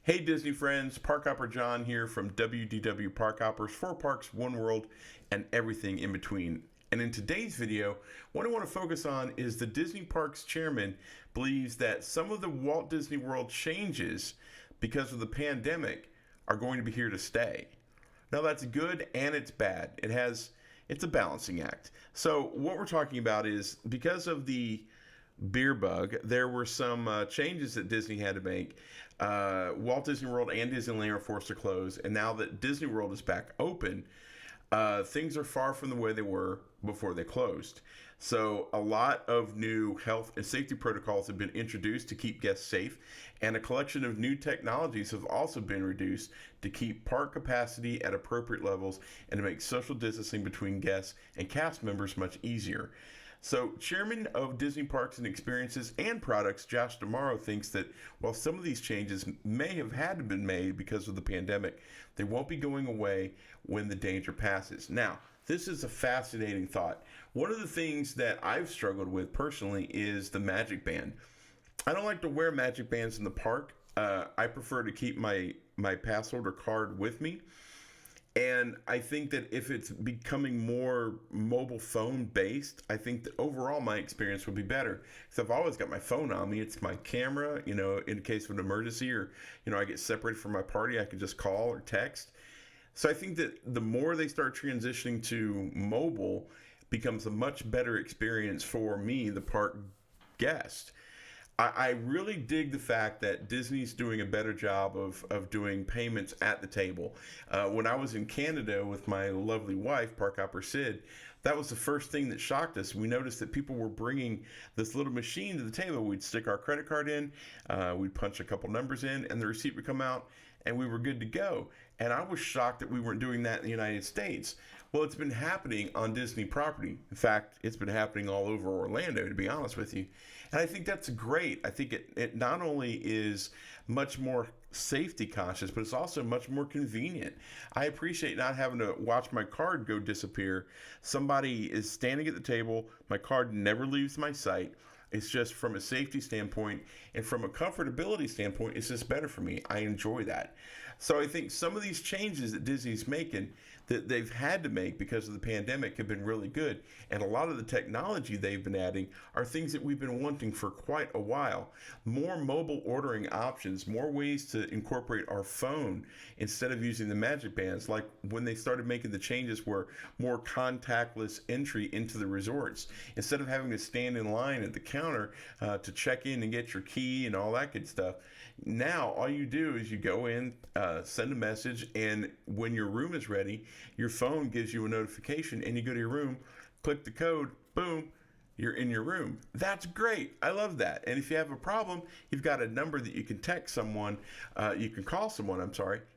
Hey Disney friends, Park Hopper John here from WDW Park Hoppers, 4 parks, 1 world, and everything in between. And in today's video, what I want to focus on is the Disney Parks chairman believes that some of the Walt Disney World changes because of the pandemic are going to be here to stay. Now that's good and it's bad. It's a balancing act. So what we're talking about is because of the beer bug, there were some changes that Disney had to make. Walt Disney World and Disneyland are forced to close, and now that Disney World is back open, things are far from the way they were before they closed. So a lot of new health and safety protocols have been introduced to keep guests safe, and a collection of new technologies have also been reduced to keep park capacity at appropriate levels and to make social distancing between guests and cast members much easier. So, Chairman of Disney Parks and Experiences and Products, Josh D'Amaro, thinks that while some of these changes may have had to been made because of the pandemic, they won't be going away when the danger passes. Now, this is a fascinating thought. One of the things that I've struggled with personally is the Magic Band. I don't like to wear Magic Bands in the park. I prefer to keep my pass holder card with me. And I think that if it's becoming more mobile phone based, I think that overall my experience would be better. So I've always got my phone on me. It's my camera, in case of an emergency or, I get separated from my party, I can just call or text. So I think that the more they start transitioning to mobile becomes a much better experience for me, the park guest. I really dig the fact that Disney's doing a better job of doing payments at the table. When I was in Canada with my lovely wife, Park Hopper Sid, that was the first thing that shocked us. We noticed that people were bringing this little machine to the table. We'd stick our credit card in, we'd punch a couple numbers in, and the receipt would come out, and we were good to go. And I was shocked that we weren't doing that in the United States. Well, it's been happening on Disney property. In fact, it's been happening all over Orlando, to be honest with you. And I think that's great. I think it not only is much more safety conscious, but it's also much more convenient. I appreciate not having to watch my card go disappear. Somebody is standing at the table. My card never leaves my sight. It's just from a safety standpoint and from a comfortability standpoint, it's just better for me. I enjoy that. So I think some of these changes that Disney's making that they've had to make because of the pandemic have been really good. And a lot of the technology they've been adding are things that we've been wanting for quite a while. More mobile ordering options, more ways to incorporate our phone instead of using the Magic Bands, like when they started making the changes where more contactless entry into the resorts. Instead of having to stand in line at the counter to check in and get your key and all that good stuff, now all you do is you go in, send a message, and when your room is ready, your phone gives you a notification and you go to your room, click the code, boom, you're in your room. That's great. I love that. And if you have a problem, you've got a number that you can text someone, you can call someone,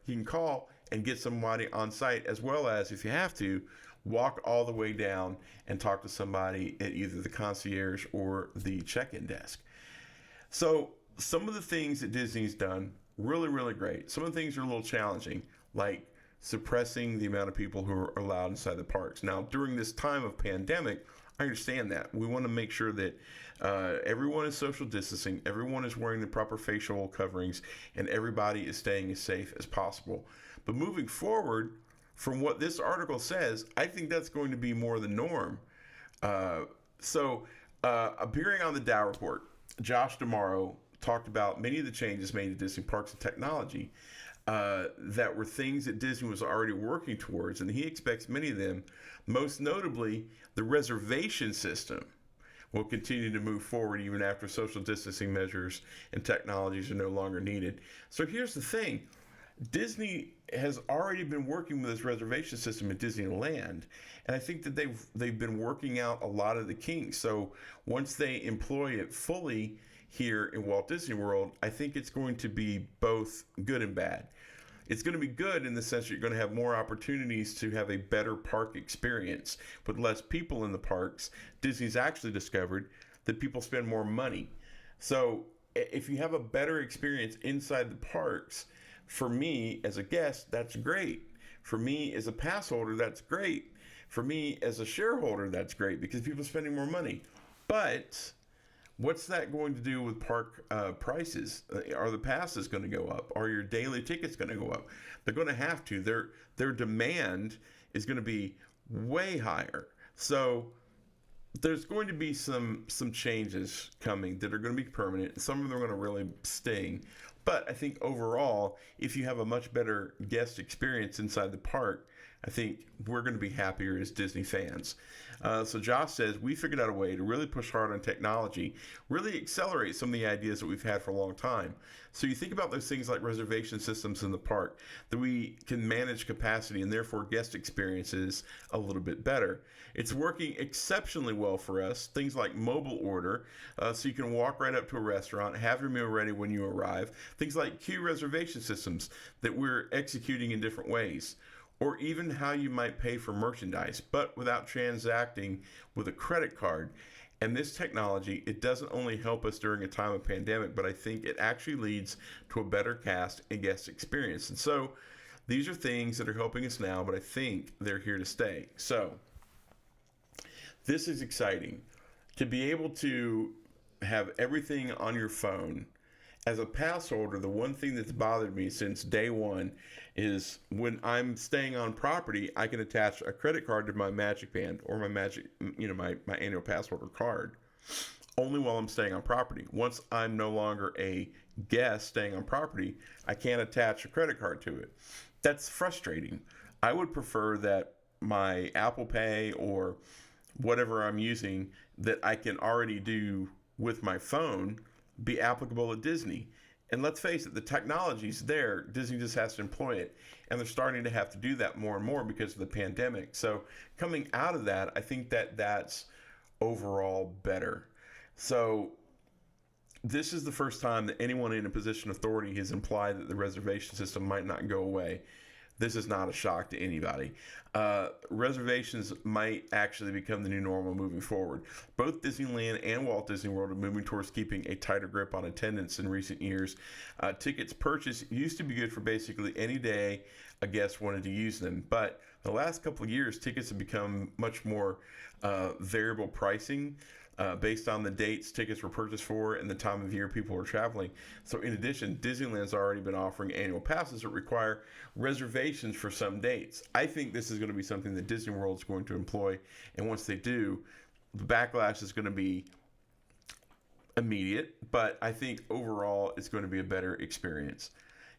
you can call and get somebody on site, as well as, if you have to, walk all the way down and talk to somebody at either the concierge or the check-in desk. So some of the things that Disney's done, really, really great. Some of the things are a little challenging, like suppressing the amount of people who are allowed inside the parks. Now, during this time of pandemic, I understand that. We want to make sure that everyone is social distancing, everyone is wearing the proper facial coverings, and everybody is staying as safe as possible. But moving forward, from what this article says, I think that's going to be more the norm. Appearing on the Dow Report, Josh D'Amaro talked about many of the changes made to Disney Parks and Technology that were things that Disney was already working towards, and he expects many of them, most notably the reservation system, will continue to move forward even after social distancing measures and technologies are no longer needed. So here's the thing. Disney has already been working with this reservation system at Disneyland, and I think that they've been working out a lot of the kinks. So once they employ it fully here in Walt Disney World, I think it's going to be both good and bad. It's going to be good in the sense that you're going to have more opportunities to have a better park experience. With less people in the parks, Disney's actually discovered that people spend more money. So if you have a better experience inside the parks, for me as a guest, that's great. For me as a pass holder, that's great. For me as a shareholder, that's great because people are spending more money. But What's that going to do with park prices? Are the passes going to go up? Are your daily tickets going to go up? They're going to have to. Their demand is going to be way higher. So there's going to be some changes coming that are going to be permanent. Some of them are going to really sting. But I think overall, if you have a much better guest experience inside the park, I think we're going to be happier as Disney fans. So Josh says, we figured out a way to really push hard on technology, really accelerate some of the ideas that we've had for a long time. So you think about those things like reservation systems in the park, that we can manage capacity and therefore guest experiences a little bit better. It's working exceptionally well for us. Things like mobile order, so you can walk right up to a restaurant, have your meal ready when you arrive. Things like queue reservation systems that we're executing in different ways. Or even how you might pay for merchandise, but without transacting with a credit card. And this technology, it doesn't only help us during a time of pandemic, but I think it actually leads to a better cast and guest experience. And so these are things that are helping us now, but I think they're here to stay. So this is exciting. To be able to have everything on your phone. As a pass holder, the one thing that's bothered me since day one is when I'm staying on property, I can attach a credit card to my Magic Band or my my annual pass holder card only while I'm staying on property. Once I'm no longer a guest staying on property, I can't attach a credit card to it. That's frustrating. I would prefer that my Apple Pay or whatever I'm using that I can already do with my phone be applicable at Disney. And let's face it, the technology's there. Disney just has to employ it. And they're starting to have to do that more and more because of the pandemic. So coming out of that, I think that that's overall better. So this is the first time that anyone in a position of authority has implied that the reservation system might not go away. This is not a shock to anybody. Reservations might actually become the new normal moving forward. Both Disneyland and Walt Disney World are moving towards keeping a tighter grip on attendance in recent years. Tickets purchased used to be good for basically any day a guest wanted to use them, but the last couple of years, tickets have become much more variable pricing. Based on the dates tickets were purchased for and the time of year people are traveling. So in addition, Disneyland's already been offering annual passes that require reservations for some dates. I think this is going to be something that Disney World is going to employ, and once they do, the backlash is going to be immediate, but I think overall it's going to be a better experience.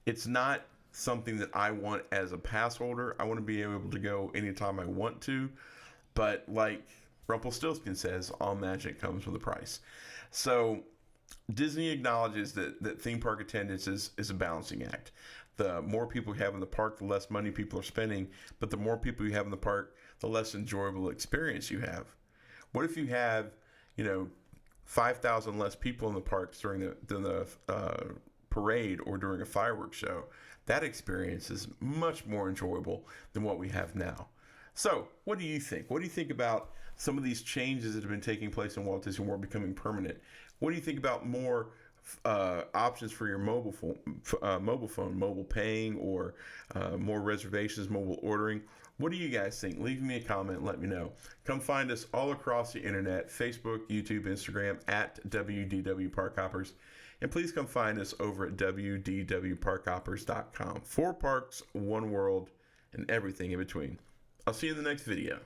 It's not something that I want as a pass holder. I want to be able to go anytime I want to, but like Rumpelstiltskin says, all magic comes with a price. So Disney acknowledges that theme park attendance is a balancing act. The more people you have in the park, the less money people are spending, but the more people you have in the park, the less enjoyable experience you have. What if you have, 5,000 less people in the parks during the parade or during a fireworks show? That experience is much more enjoyable than what we have now. So, what do you think? What do you think about some of these changes that have been taking place in Walt Disney World becoming permanent? What do you think about more options for your mobile phone, mobile paying, or more reservations, mobile ordering? What do you guys think? Leave me a comment and let me know. Come find us all across the internet, Facebook, YouTube, Instagram, at WDW Park Hoppers. And please come find us over at WDWParkHoppers.com. 4 parks, 1 world, and everything in between. I'll see you in the next video.